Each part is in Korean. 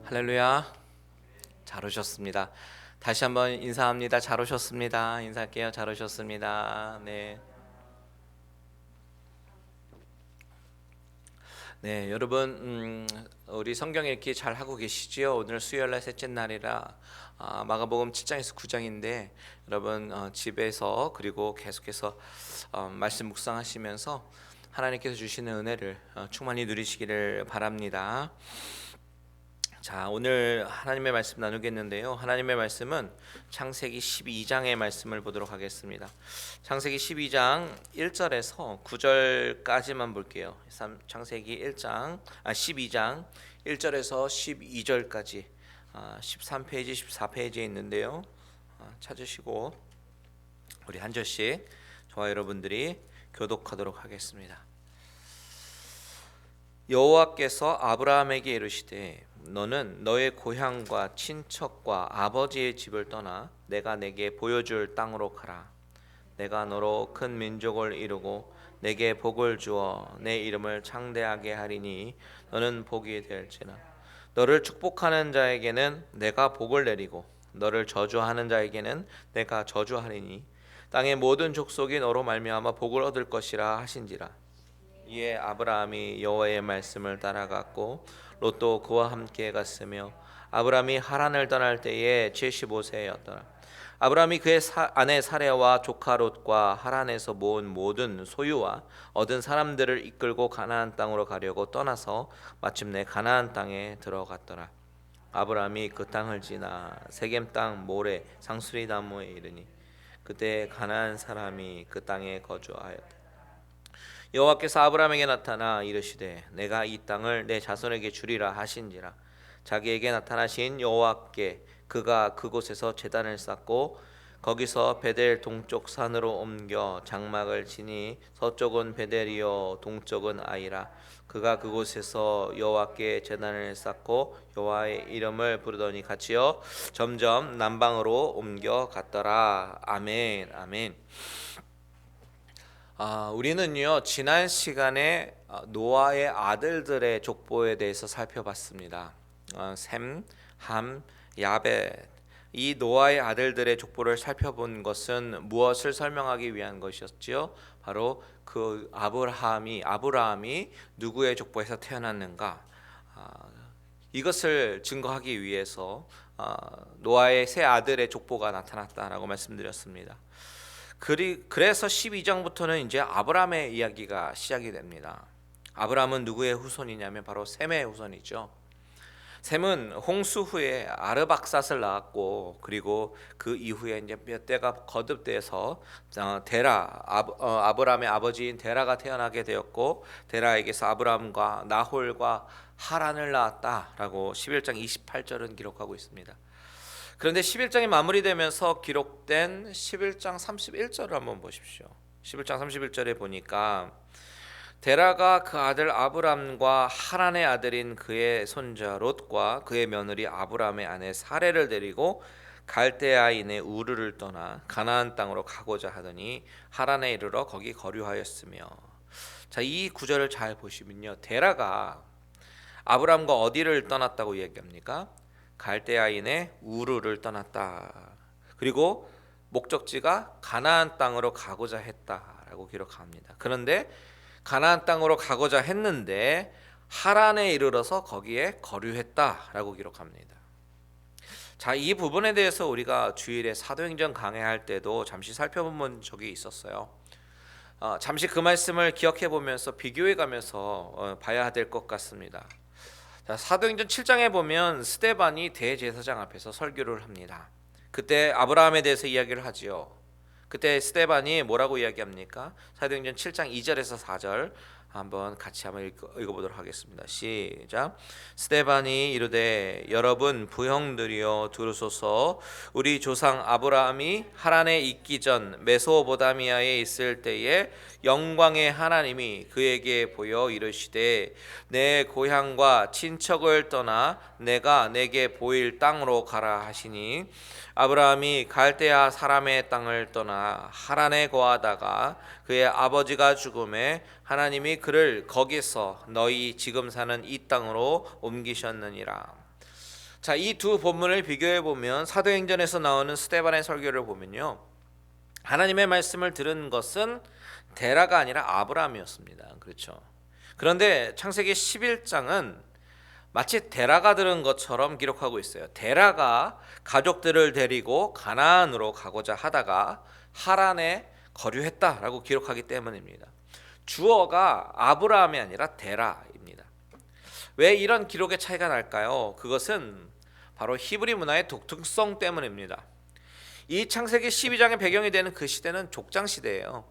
할렐루야. 잘 오셨습니다. 다시 한번 인사합니다. 잘 오셨습니다. 인사할게요. 잘 오셨습니다. 네. 네, 여러분 우리 성경 읽기 잘 하고 계시지요? 오늘 수요일날 셋째 날이라 마가복음 7장에서 9장인데 여러분 집에서 그리고 계속해서 말씀 묵상하시면서 하나님께서 주시는 은혜를 충만히 누리시기를 바랍니다. 자, 오늘 하나님의 말씀 나누겠는데요. 하나님의 말씀은 창세기 12장의 말씀을 보도록 하겠습니다. 창세기 12장 1절에서 9절까지만 볼게요. 창세기 12장 1절에서 12절까지 13페이지, 14페이지에 있는데요. 찾으시고 우리 한 절씩 저와 여러분들이 교독하도록 하겠습니다. 여호와께서 아브라함에게 이르시되 너는 너의 고향과 친척과 아버지의 집을 떠나 내가 내게 보여줄 땅으로 가라. 내가 너로 큰 민족을 이루고 내게 복을 주어 내 이름을 창대하게 하리니 너는 복이 될지라. 너를 축복하는 자에게는 내가 복을 내리고 너를 저주하는 자에게는 내가 저주하리니 땅의 모든 족속이 너로 말미암아 복을 얻을 것이라 하신지라. 이에 아브라함이 여호와의 말씀을 따라갔고 롯도 그와 함께 갔으며 아브라함이 하란을 떠날 때에 75세였더라. 아브라함이 그의 아내 사레와 조카 롯과 하란에서 모은 모든 소유와 얻은 사람들을 이끌고 가나안 땅으로 가려고 떠나서 마침내 가나안 땅에 들어갔더라. 아브라함이 그 땅을 지나 세겜 땅 모래 상수리 나무에 이르니 그때 가나안 사람이 그 땅에 거주하였다. 여호와께서 아브라함에게 나타나 이르시되 내가 이 땅을 내 자손에게 주리라 하신지라. 자기에게 나타나신 여호와께 그가 그곳에서 제단을 쌓고 거기서 베델 동쪽 산으로 옮겨 장막을 치니 서쪽은 베델이요 동쪽은 아이라. 그가 그곳에서 여호와께 제단을 쌓고 여호와의 이름을 부르더니 같이요 점점 남방으로 옮겨 갔더라. 아멘. 아멘. 우리는요 지난 시간에 노아의 아들들의 족보에 대해서 살펴봤습니다. 셈, 함, 야벳. 이 노아의 아들들의 족보를 살펴본 것은 무엇을 설명하기 위한 것이었지요? 바로 그 아브라함이 누구의 족보에서 태어났는가? 이것을 증거하기 위해서 노아의 세 아들의 족보가 나타났다라고 말씀드렸습니다. 그래서 12장부터는 이제 아브라함의 이야기가 시작이 됩니다. 아브라함은 누구의 후손이냐면 바로 셈의 후손이죠. 셈은 홍수 후에 아르박삿을 낳았고 그리고 그 이후에 이제 몇 대가 거듭돼서 아브라함의 아버지인 데라가 태어나게 되었고 데라에게서 아브라함과 나홀과 하란을 낳았다라고 11장 28절은 기록하고 있습니다. 그런데 11장이 마무리되면서 기록된 11장 31절을 한번 보십시오. 11장 31절에 보니까 데라가 그 아들 아브람과 하란의 아들인 그의 손자 롯과 그의 며느리 아브람의 아내 사레를 데리고 갈대아인의 우르를 떠나 가나안 땅으로 가고자 하더니 하란에 이르러 거기 거류하였으며. 자, 이 구절을 잘 보시면요, 데라가 아브람과 어디를 떠났다고 이야기합니까? 갈대아인의 우르를 떠났다. 그리고 목적지가 가나안 땅으로 가고자 했다라고 기록합니다. 그런데 가나안 땅으로 가고자 했는데 하란에 이르러서 거기에 거류했다라고 기록합니다. 자, 이 부분에 대해서 우리가 주일에 사도행전 강해할 때도 잠시 살펴본 적이 있었어요. 잠시 그 말씀을 기억해 보면서 비교해 가면서 봐야 될 것 같습니다. 자, 사도행전 7장에 보면 스데반이 대제사장 앞에서 설교를 합니다. 그때 아브라함에 대해서 이야기를 하지요. 그때 스데반이 뭐라고 이야기합니까? 사도행전 7장 2절에서 4절 한번 같이 한번 읽어보도록 하겠습니다. 시작. 스데반이 이르되 여러분 부형들이여 들으소서. 우리 조상 아브라함이 하란에 있기 전 메소보다미아에 있을 때에 영광의 하나님이 그에게 보여 이르시되 내 고향과 친척을 떠나 내가 내게 보일 땅으로 가라 하시니 아브라함이 갈대아 사람의 땅을 떠나 하란에 거하다가 그의 아버지가 죽음에 하나님이 그를 거기서 너희 지금 사는 이 땅으로 옮기셨느니라. 자, 이 두 본문을 비교해 보면 사도행전에서 나오는 스데반의 설교를 보면요, 하나님의 말씀을 들은 것은 데라가 아니라 아브라함이었습니다. 그렇죠. 그런데 창세기 11장은 마치 데라가 들은 것처럼 기록하고 있어요. 데라가 가족들을 데리고 가나안으로 가고자 하다가 하란에 거류했다라고 기록하기 때문입니다. 주어가 아브라함이 아니라 데라입니다. 왜 이런 기록의 차이가 날까요? 그것은 바로 히브리 문화의 독특성 때문입니다. 이 창세기 12장의 배경이 되는 그 시대는 족장 시대예요.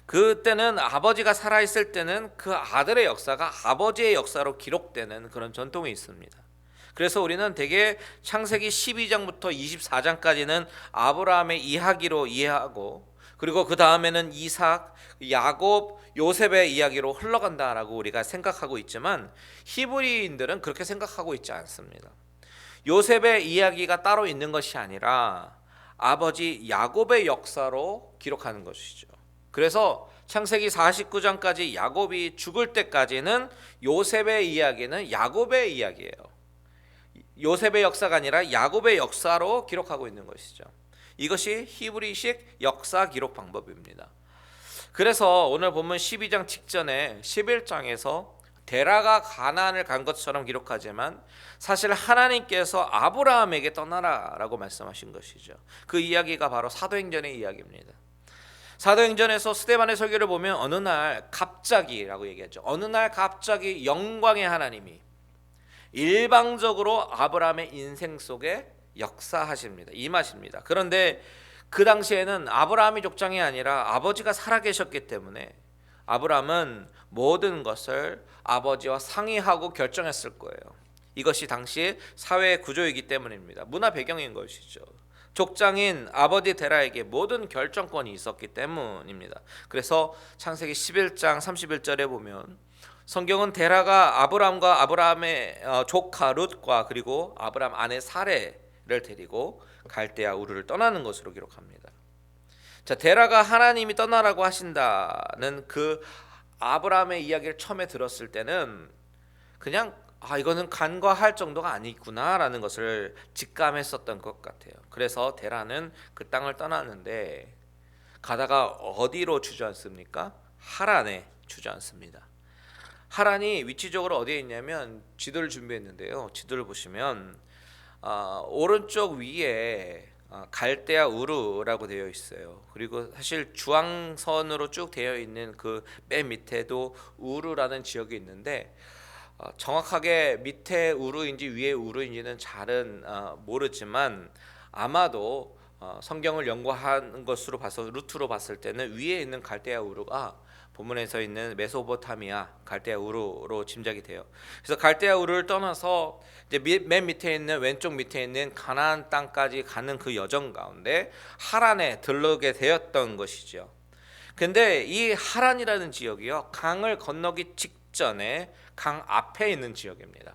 그때는 아버지가 살아있을 때는 그 아들의 역사가 아버지의 역사로 기록되는 그런 전통이 있습니다. 그래서 우리는 대개 창세기 12장부터 24장까지는 아브라함의 이야기로 이해하고, 그리고 그 다음에는 이삭, 야곱, 요셉의 이야기로 흘러간다라고 우리가 생각하고 있지만 히브리인들은 그렇게 생각하고 있지 않습니다. 요셉의 이야기가 따로 있는 것이 아니라 아버지 야곱의 역사로 기록하는 것이죠. 그래서 창세기 49장까지 야곱이 죽을 때까지는 요셉의 이야기는 야곱의 이야기예요. 요셉의 역사가 아니라 야곱의 역사로 기록하고 있는 것이죠. 이것이 히브리식 역사 기록 방법입니다. 그래서 오늘 본문 12장 직전에 11장에서 데라가 가나안을 간 것처럼 기록하지만 사실 하나님께서 아브라함에게 떠나라라고 말씀하신 것이죠. 그 이야기가 바로 사도행전의 이야기입니다. 사도행전에서 스데반의 설교를 보면 어느 날 갑자기라고 얘기하죠. 어느 날 갑자기 영광의 하나님이 일방적으로 아브라함의 인생 속에 역사하십니다. 임하십니다. 그런데 그 당시에는 아브라함이 족장이 아니라 아버지가 살아계셨기 때문에 아브라함은 모든 것을 아버지와 상의하고 결정했을 거예요. 이것이 당시 사회의 구조이기 때문입니다. 문화 배경인 것이죠. 족장인 아버지 데라에게 모든 결정권이 있었기 때문입니다. 그래서 창세기 11장 31절에 보면 성경은 데라가 아브라함과 아브라함의 조카 룻과 그리고 아브라함 아내 사레를 데리고 갈대아 우르를 떠나는 것으로 기록합니다. 자, 데라가 하나님이 떠나라고 하신다는 그 아브라함의 이야기를 처음에 들었을 때는 그냥 이거는 간과할 정도가 아니구나라는 것을 직감했었던 것 같아요. 그래서 데라는 그 땅을 떠났는데 가다가 어디로 주저앉습니까? 하란에 주저앉습니다. 하란이 위치적으로 어디에 있냐면 지도를 준비했는데요. 지도를 보시면 오른쪽 위에 갈대아 우르라고 되어 있어요. 그리고 사실 주황선으로 쭉 되어 있는 그 맨 밑에도 우르라는 지역이 있는데 정확하게 밑에 우르인지 위에 우르인지는 잘은 모르지만 아마도 성경을 연구한 것으로 봐서 루트로 봤을 때는 위에 있는 갈대아 우르가 본문에서 있는 메소포타미아 갈대아 우르로 짐작이 돼요. 그래서 갈대아 우르를 떠나서 이제 맨 밑에 있는 왼쪽 밑에 있는 가나안 땅까지 가는 그 여정 가운데 하란에 들르게 되었던 것이죠. 근데 이 하란이라는 지역이요, 강을 건너기 직전에 강 앞에 있는 지역입니다.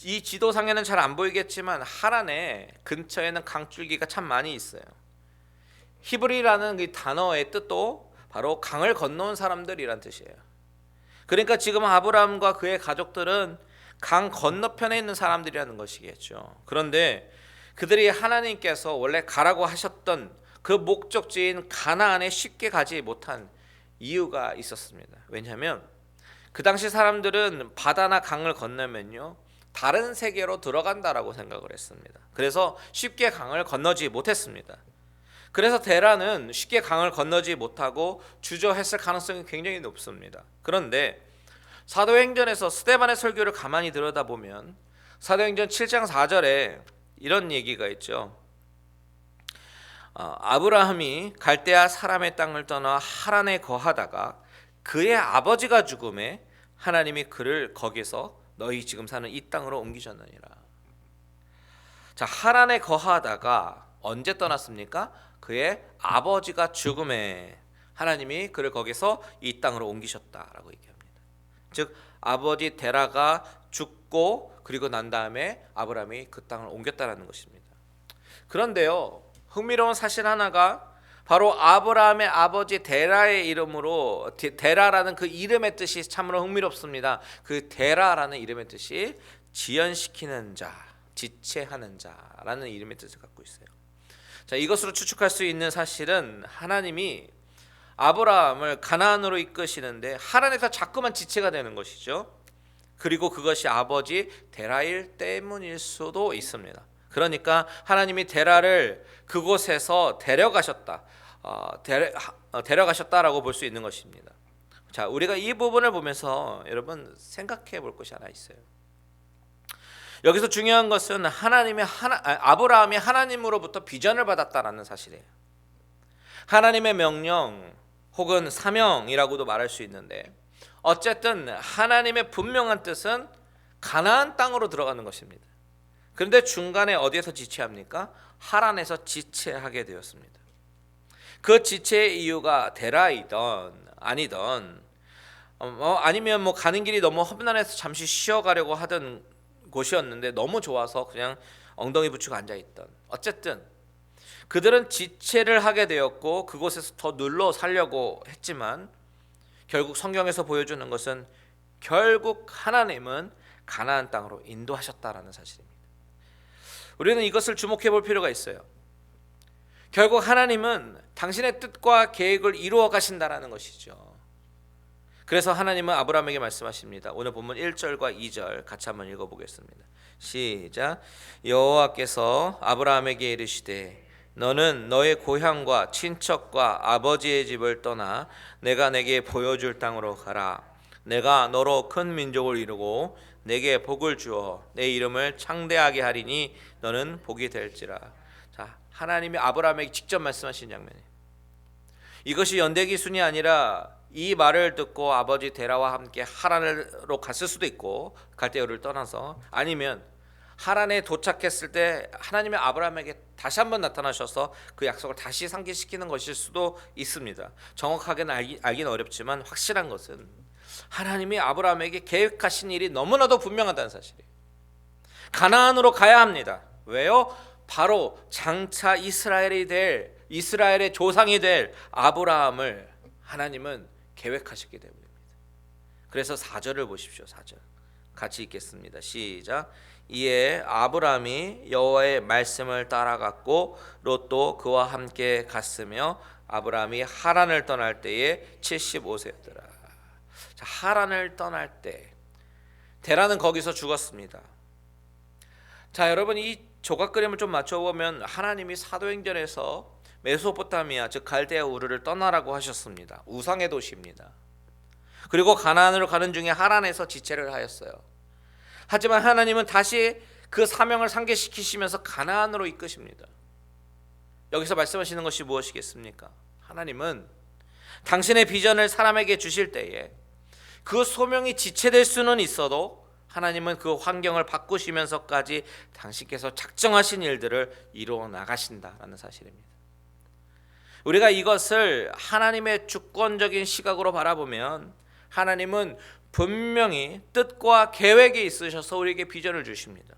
이 지도상에는 잘 안 보이겠지만 하란에 근처에는 강줄기가 참 많이 있어요. 히브리라는 이 단어의 뜻도 바로 강을 건너온 사람들이란 뜻이에요. 그러니까 지금 아브라함과 그의 가족들은 강 건너편에 있는 사람들이라는 것이겠죠. 그런데 그들이 하나님께서 원래 가라고 하셨던 그 목적지인 가나안에 쉽게 가지 못한 이유가 있었습니다. 왜냐하면 그 당시 사람들은 바다나 강을 건너면요, 다른 세계로 들어간다라고 생각을 했습니다. 그래서 쉽게 강을 건너지 못했습니다. 그래서 데라는 쉽게 강을 건너지 못하고 주저했을 가능성이 굉장히 높습니다. 그런데 사도행전에서 스데반의 설교를 가만히 들여다보면 사도행전 7장 4절에 이런 얘기가 있죠. 아브라함이 갈대아 사람의 땅을 떠나 하란에 거하다가 그의 아버지가 죽음에 하나님이 그를 거기서 너희 지금 사는 이 땅으로 옮기셨느니라. 자, 하란에 거하다가 언제 떠났습니까? 그의 아버지가 죽음에 하나님이 그를 거기서 이 땅으로 옮기셨다라고 얘기합니다. 즉 아버지 데라가 죽고 그리고 난 다음에 아브라함이 그 땅을 옮겼다라는 것입니다. 그런데요, 흥미로운 사실 하나가 바로 아브라함의 아버지 데라의 이름으로, 데라라는 그 이름의 뜻이 참으로 흥미롭습니다. 그 데라라는 이름의 뜻이 지연시키는 자, 지체하는 자라는 이름의 뜻을 갖고 있어요. 자, 이것으로 추측할 수 있는 사실은 하나님이 아브라함을 가나안으로 이끄시는데 하란에서 자꾸만 지체가 되는 것이죠. 그리고 그것이 아버지 테라일 때문일 수도 있습니다. 그러니까 하나님이 데라를 그곳에서 데려가셨다라고 볼 수 있는 것입니다. 자, 우리가 이 부분을 보면서 여러분 생각해 볼 것이 하나 있어요. 여기서 중요한 것은 아브라함이 하나님으로부터 비전을 받았다라는 사실이에요. 하나님의 명령 혹은 사명이라고도 말할 수 있는데, 어쨌든 하나님의 분명한 뜻은 가나안 땅으로 들어가는 것입니다. 그런데 중간에 어디에서 지체합니까? 하란에서 지체하게 되었습니다. 그 지체의 이유가 데라이던 아니던 아니면 가는 길이 너무 험난해서 잠시 쉬어가려고 하던 곳이었는데 너무 좋아서 그냥 엉덩이 붙이고 앉아있던, 어쨌든 그들은 지체를 하게 되었고 그곳에서 더 눌러 살려고 했지만 결국 성경에서 보여주는 것은 결국 하나님은 가나안 땅으로 인도하셨다라는 사실입니다. 우리는 이것을 주목해 볼 필요가 있어요. 결국 하나님은 당신의 뜻과 계획을 이루어 가신다라는 것이죠. 그래서 하나님은 아브라함에게 말씀하십니다. 오늘 본문 1절과 2절 같이 한번 읽어보겠습니다. 시작. 여호와께서 아브라함에게 이르시되 너는 너의 고향과 친척과 아버지의 집을 떠나 내가 내게 보여줄 땅으로 가라. 내가 너로 큰 민족을 이루고 내게 복을 주어 내 이름을 창대하게 하리니 너는 복이 될지라. 자, 하나님이 아브라함에게 직접 말씀하신 장면이에요. 이것이 연대기순이 아니라 이 말을 듣고 아버지 데라와 함께 하란으로 갔을 수도 있고 갈대우를 떠나서, 아니면 하란에 도착했을 때 하나님이 아브라함에게 다시 한번 나타나셔서 그 약속을 다시 상기시키는 것일 수도 있습니다. 정확하게는 알긴 어렵지만 확실한 것은 하나님이 아브라함에게 계획하신 일이 너무나도 분명하다는 사실이에요. 가나안으로 가야 합니다. 왜요? 바로 장차 이스라엘의 조상이 될 아브라함을 하나님은 계획하셨기 때문입니다. 그래서 4절을 보십시오. 4절 같이 읽겠습니다. 시작. 이에 아브라함이 여호와의 말씀을 따라갔고 롯도 그와 함께 갔으며 아브라함이 하란을 떠날 때에 75세였더라. 자, 하란을 떠날 때 데라는 거기서 죽었습니다. 자, 여러분 이 조각 그림을 좀 맞춰보면 하나님이 사도행전에서 메소포타미아 즉 갈대아 우르를 떠나라고 하셨습니다. 우상의 도시입니다. 그리고 가나안으로 가는 중에 하란에서 지체를 하였어요. 하지만 하나님은 다시 그 사명을 상기시키시면서 가나안으로 이끄십니다. 여기서 말씀하시는 것이 무엇이겠습니까? 하나님은 당신의 비전을 사람에게 주실 때에 그 소명이 지체될 수는 있어도 하나님은 그 환경을 바꾸시면서까지 당신께서 작정하신 일들을 이루어 나가신다라는 사실입니다. 우리가 이것을 하나님의 주권적인 시각으로 바라보면 하나님은 분명히 뜻과 계획이 있으셔서 우리에게 비전을 주십니다.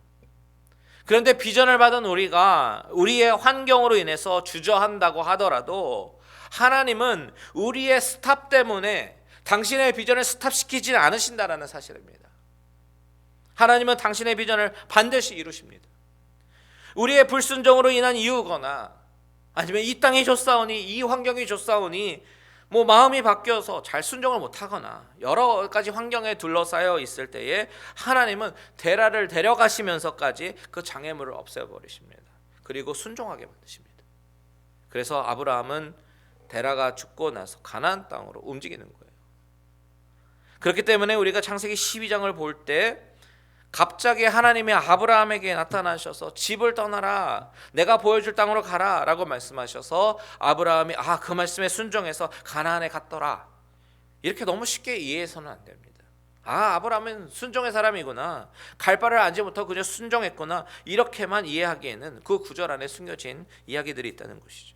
그런데 비전을 받은 우리가 우리의 환경으로 인해서 주저한다고 하더라도 하나님은 우리의 스탑 때문에 당신의 비전을 스탑시키지 않으신다라는 사실입니다. 하나님은 당신의 비전을 반드시 이루십니다. 우리의 불순종으로 인한 이유거나 아니면 이 땅이 좋사오니 이 환경이 좋사오니 마음이 바뀌어서 잘 순종을 못하거나 여러 가지 환경에 둘러싸여 있을 때에 하나님은 데라를 데려가시면서까지 그 장애물을 없애버리십니다. 그리고 순종하게 만드십니다. 그래서 아브라함은 데라가 죽고 나서 가나안 땅으로 움직이는 거예요. 그렇기 때문에 우리가 창세기 12장을 볼 때 갑자기 하나님이 아브라함에게 나타나셔서 집을 떠나라, 내가 보여줄 땅으로 가라 라고 말씀하셔서 아브라함이 그 말씀에 순종해서 가나안에 갔더라, 이렇게 너무 쉽게 이해해서는 안 됩니다. 아브라함은 순종의 사람이구나, 갈 바를 알지 못하고 그냥 순종했구나, 이렇게만 이해하기에는 그 구절 안에 숨겨진 이야기들이 있다는 것이죠.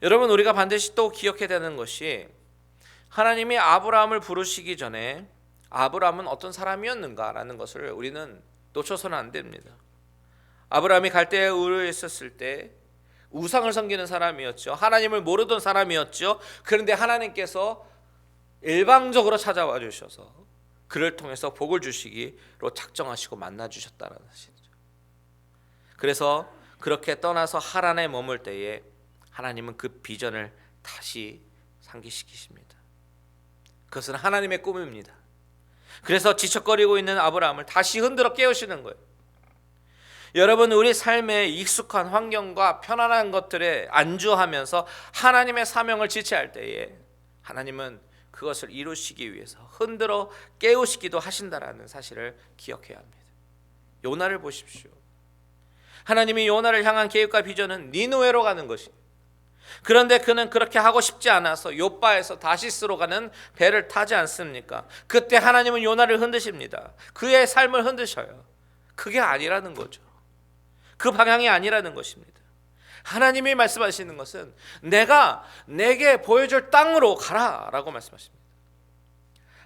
여러분, 우리가 반드시 또 기억해야 되는 것이 하나님이 아브라함을 부르시기 전에 아브라함은 어떤 사람이었는가라는 것을 우리는 놓쳐서는 안 됩니다. 아브라함이 갈대아 우르에 있었을 때 우상을 섬기는 사람이었죠. 하나님을 모르던 사람이었죠. 그런데 하나님께서 일방적으로 찾아와 주셔서 그를 통해서 복을 주시기로 작정하시고 만나 주셨다는 사실이죠. 그래서 그렇게 떠나서 하란에 머물 때에 하나님은 그 비전을 다시 상기시키십니다. 그것은 하나님의 꿈입니다. 그래서 지척거리고 있는 아브라함을 다시 흔들어 깨우시는 거예요. 여러분, 우리 삶에 익숙한 환경과 편안한 것들에 안주하면서 하나님의 사명을 지체할 때에 하나님은 그것을 이루시기 위해서 흔들어 깨우시기도 하신다라는 사실을 기억해야 합니다. 요나를 보십시오. 하나님이 요나를 향한 계획과 비전은 니느웨로 가는 것입니다. 그런데 그는 그렇게 하고 싶지 않아서 요바에서 다시스로 가는 배를 타지 않습니까? 그때 하나님은 요나를 흔드십니다. 그의 삶을 흔드셔요. 그게 아니라는 거죠. 그 방향이 아니라는 것입니다. 하나님이 말씀하시는 것은 내가 내게 보여줄 땅으로 가라라고 말씀하십니다.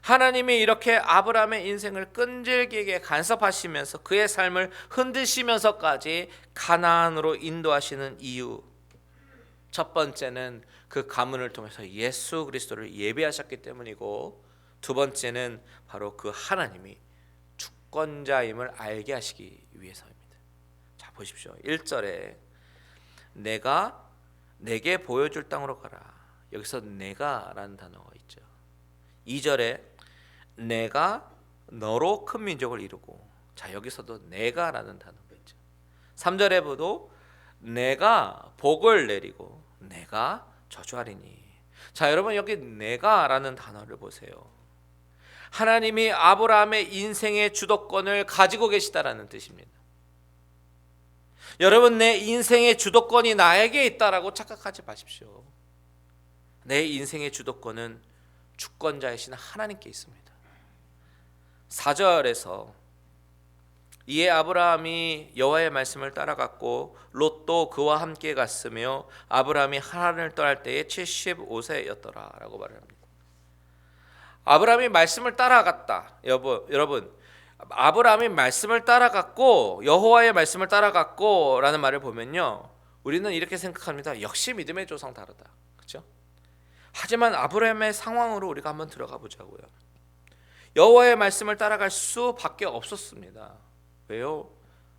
하나님이 이렇게 아브라함의 인생을 끈질기게 간섭하시면서 그의 삶을 흔드시면서까지 가나안으로 인도하시는 이유, 첫 번째는 그 가문을 통해서 예수 그리스도를 예비하셨기 때문이고, 두 번째는 바로 그 하나님이 주권자임을 알게 하시기 위해서입니다. 자, 보십시오. 1절에 내가 내게 보여줄 땅으로 가라. 여기서 내가라는 단어가 있죠. 2절에 내가 너로 큰 민족을 이루고, 자, 여기서도 내가라는 단어가 있죠. 3절에 보도 내가 복을 내리고 내가 저주하리니. 자, 여러분, 여기 내가라는 단어를 보세요. 하나님이 아브라함의 인생의 주도권을 가지고 계시다라는 뜻입니다. 여러분, 내 인생의 주도권이 나에게 있다라고 착각하지 마십시오. 내 인생의 주도권은 주권자이신 하나님께 있습니다. 4절에서 이에 아브라함이 여호와의 말씀을 따라갔고 롯도 그와 함께 갔으며 아브라함이 하란을 떠날 때에 75세였더라 라고 말을 합니다. 아브라함이 말씀을 따라갔다. 여러분, 아브라함이 말씀을 따라갔고 여호와의 말씀을 따라갔고 라는 말을 보면요, 우리는 이렇게 생각합니다. 역시 믿음의 조상 다르다, 그렇죠? 하지만 아브라함의 상황으로 우리가 한번 들어가 보자고요. 여호와의 말씀을 따라갈 수밖에 없었습니다. 왜요?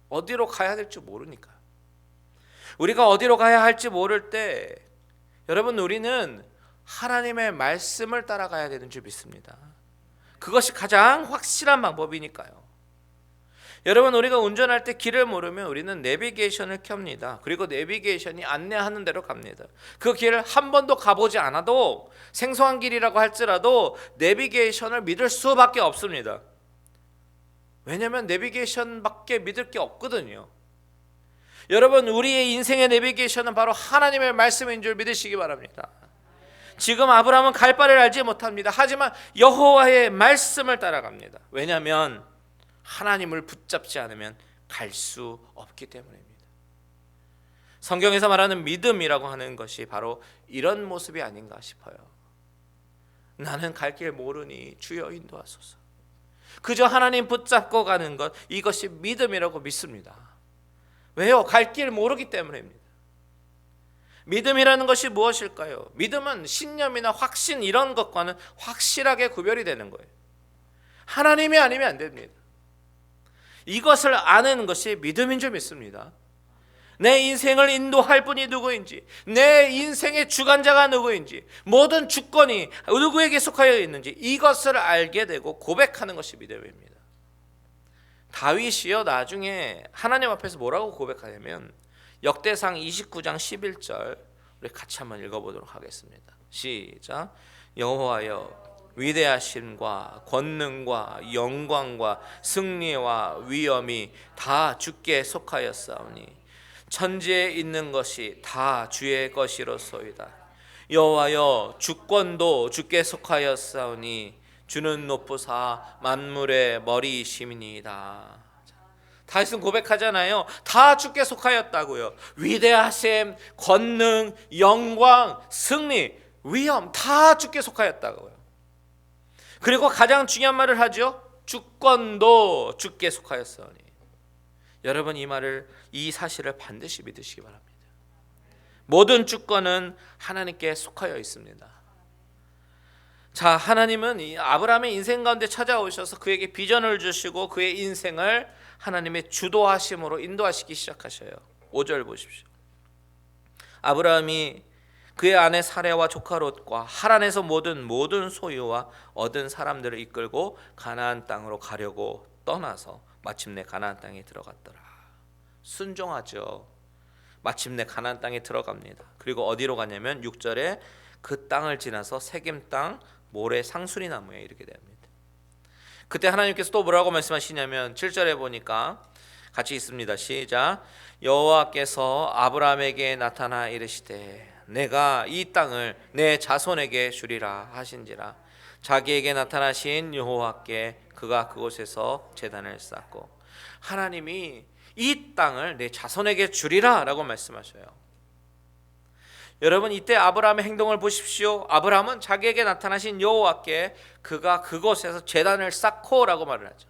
어디로 가야 될지 모르니까. 우리가 어디로 가야 할지 모를 때 여러분, 우리는 하나님의 말씀을 따라가야 되는 줄 믿습니다. 그것이 가장 확실한 방법이니까요. 여러분, 우리가 운전할 때 길을 모르면 우리는 내비게이션을 켭니다. 그리고 내비게이션이 안내하는 대로 갑니다. 그 길을 한 번도 가보지 않아도 생소한 길이라고 할지라도 내비게이션을 믿을 수밖에 없습니다. 왜냐하면 내비게이션밖에 믿을 게 없거든요. 여러분, 우리의 인생의 내비게이션은 바로 하나님의 말씀인 줄 믿으시기 바랍니다. 지금 아브라함은 갈 바를 알지 못합니다. 하지만 여호와의 말씀을 따라갑니다. 왜냐하면 하나님을 붙잡지 않으면 갈 수 없기 때문입니다. 성경에서 말하는 믿음이라고 하는 것이 바로 이런 모습이 아닌가 싶어요. 나는 갈 길 모르니 주여 인도하소서. 그저 하나님 붙잡고 가는 것, 이것이 믿음이라고 믿습니다. 왜요? 갈 길 모르기 때문입니다. 믿음이라는 것이 무엇일까요? 믿음은 신념이나 확신 이런 것과는 확실하게 구별이 되는 거예요. 하나님이 아니면 안 됩니다. 이것을 아는 것이 믿음인 줄 믿습니다. 내 인생을 인도할 분이 누구인지, 내 인생의 주관자가 누구인지, 모든 주권이 누구에게 속하여 있는지 이것을 알게 되고 고백하는 것이 믿음입니다. 다윗이요, 나중에 하나님 앞에서 뭐라고 고백하냐면 역대상 29장 11절 우리 같이 한번 읽어보도록 하겠습니다. 시작. 여호와여, 위대하심과 권능과 영광과 승리와 위엄이 다 주께 속하였사오니 천지에 있는 것이 다 주의 것이로소이다. 여호와여, 주권도 주께 속하였사오니 주는 높으사 만물의 머리이심이니이다. 다윗은 고백하잖아요. 다 주께 속하였다고요. 위대하심, 권능, 영광, 승리, 위엄 다 주께 속하였다고요. 그리고 가장 중요한 말을 하죠. 주권도 주께 속하였으니. 여러분, 이 사실을 반드시 믿으시기 바랍니다. 모든 주권은 하나님께 속하여 있습니다. 자, 하나님은 이 아브라함의 인생 가운데 찾아오셔서 그에게 비전을 주시고 그의 인생을 하나님의 주도하심으로 인도하시기 시작하셔요. 5절 보십시오. 아브라함이 그의 아내 사레와 조카 롯과 하란에서 모든 소유와 얻은 사람들을 이끌고 가나안 땅으로 가려고 떠나서 마침내 가나안 땅에 들어갔더라. 순종하죠. 마침내 가나안 땅에 들어갑니다. 그리고 어디로 가냐면 6절에 그 땅을 지나서 세겜 땅 모래 상수리 나무에 이르게 됩니다. 그때 하나님께서 또 뭐라고 말씀하시냐면 7절에 보니까 같이 있습니다. 시작. 여호와께서 아브라함에게 나타나 이르시되 내가 이 땅을 내 자손에게 주리라 하신지라. 자기에게 나타나신 여호와께 그가 그곳에서 제단을 쌓고, 하나님이 이 땅을 내 자손에게 주리라 라고 말씀하셔요. 여러분, 이때 아브라함의 행동을 보십시오. 아브라함은 자기에게 나타나신 여호와께 그가 그곳에서 제단을 쌓고 라고 말을 하죠.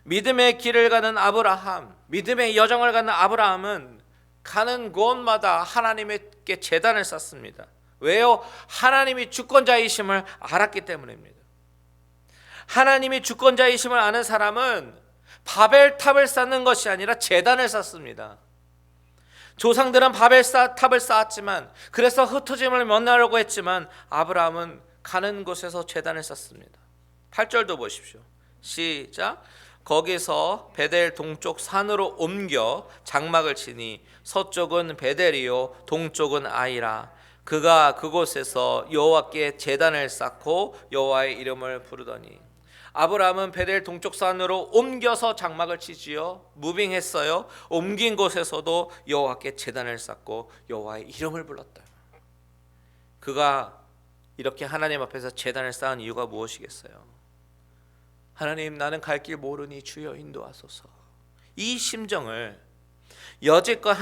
믿음의 길을 가는 아브라함, 믿음의 여정을 가는 아브라함은 가는 곳마다 하나님께 제단을 쌓습니다. 왜요? 하나님이 주권자이심을 알았기 때문입니다. 하나님이 주권자이심을 아는 사람은 바벨탑을 쌓는 것이 아니라 제단을 쌓습니다. 조상들은 바벨탑을 쌓았지만, 그래서 흩어짐을 면하려고 했지만 아브라함은 가는 곳에서 제단을 쌓습니다. 8절도 보십시오. 시작. 거기서 베델 동쪽 산으로 옮겨 장막을 치니 서쪽은 베델이요 동쪽은 아이라. 그가 그곳에서 여호와께 제단을 쌓고 여호와의 이름을 부르더니. 아브라함은 베델 동쪽 산으로 옮겨서 장막을 치지요. 무빙했어요. 옮긴 곳에서도 여호와께 제단을 쌓고 여호와의 이름을 불렀다. 그가 이렇게 하나님 앞에서 제단을 쌓은 이유가 무엇이겠어요? 하나님, 나는 갈 길 모르니 주여 인도하소서. 이 심정을 여지껏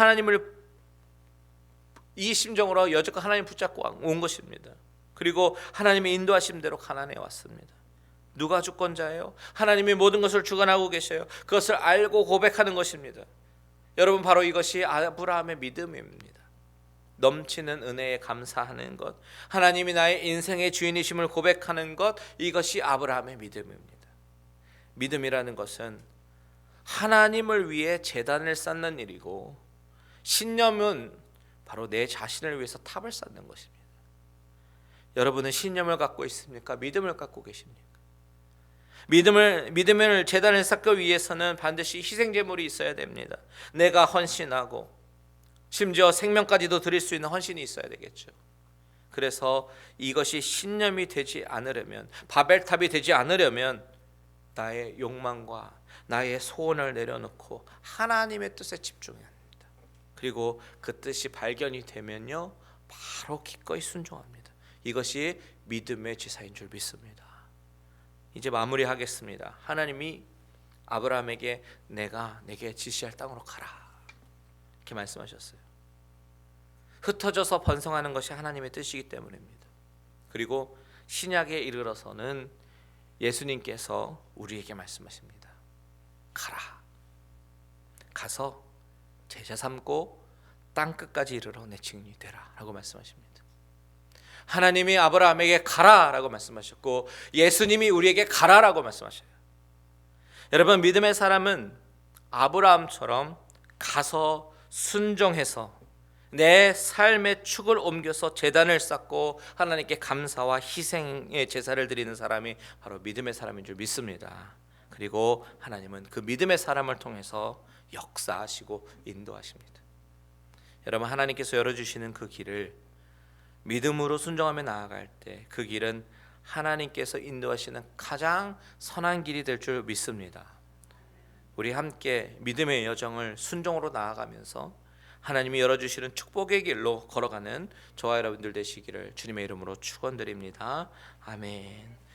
이 심정으로 여지껏 하나님 붙잡고 온 것입니다. 그리고 하나님의 인도하심대로 가나안에 왔습니다. 누가 주권자예요? 하나님이 모든 것을 주관하고 계셔요. 그것을 알고 고백하는 것입니다. 여러분, 바로 이것이 아브라함의 믿음입니다. 넘치는 은혜에 감사하는 것, 하나님이 나의 인생의 주인이심을 고백하는 것, 이것이 아브라함의 믿음입니다. 믿음이라는 것은 하나님을 위해 제단을 쌓는 일이고, 신념은 바로 내 자신을 위해서 탑을 쌓는 것입니다. 여러분은 신념을 갖고 있습니까? 믿음을 갖고 계십니까? 믿음을 제단을 쌓기 위해서는 반드시 희생 제물이 있어야 됩니다. 내가 헌신하고 심지어 생명까지도 드릴 수 있는 헌신이 있어야 되겠죠. 그래서 이것이 신념이 되지 않으려면, 바벨탑이 되지 않으려면 나의 욕망과 나의 소원을 내려놓고 하나님의 뜻에 집중해야 합니다. 그리고 그 뜻이 발견이 되면요, 바로 기꺼이 순종합니다. 이것이 믿음의 지사인 줄 믿습니다. 이제 마무리하겠습니다. 하나님이 아브라함에게 내가 내게 지시할 땅으로 가라, 이렇게 말씀하셨어요. 흩어져서 번성하는 것이 하나님의 뜻이기 때문입니다. 그리고 신약에 이르러서는 예수님께서 우리에게 말씀하십니다. 가라. 가서 제자 삼고 땅 끝까지 이르러 내 증인이 되라 라고 말씀하십니다. 하나님이 아브라함에게 가라 라고 말씀하셨고, 예수님이 우리에게 가라 라고 말씀하셔요. 여러분, 믿음의 사람은 아브라함처럼 가서 순종해서 내 삶의 축을 옮겨서 제단을 쌓고 하나님께 감사와 희생의 제사를 드리는 사람이 바로 믿음의 사람인 줄 믿습니다. 그리고 하나님은 그 믿음의 사람을 통해서 역사하시고 인도하십니다. 여러분, 하나님께서 열어주시는 그 길을 믿음으로 순종하며 나아갈 때 그 길은 하나님께서 인도하시는 가장 선한 길이 될 줄 믿습니다. 우리 함께 믿음의 여정을 순종으로 나아가면서 하나님이 열어주시는 축복의 길로 걸어가는 저와 여러분들 되시기를 주님의 이름으로 축원드립니다. 아멘.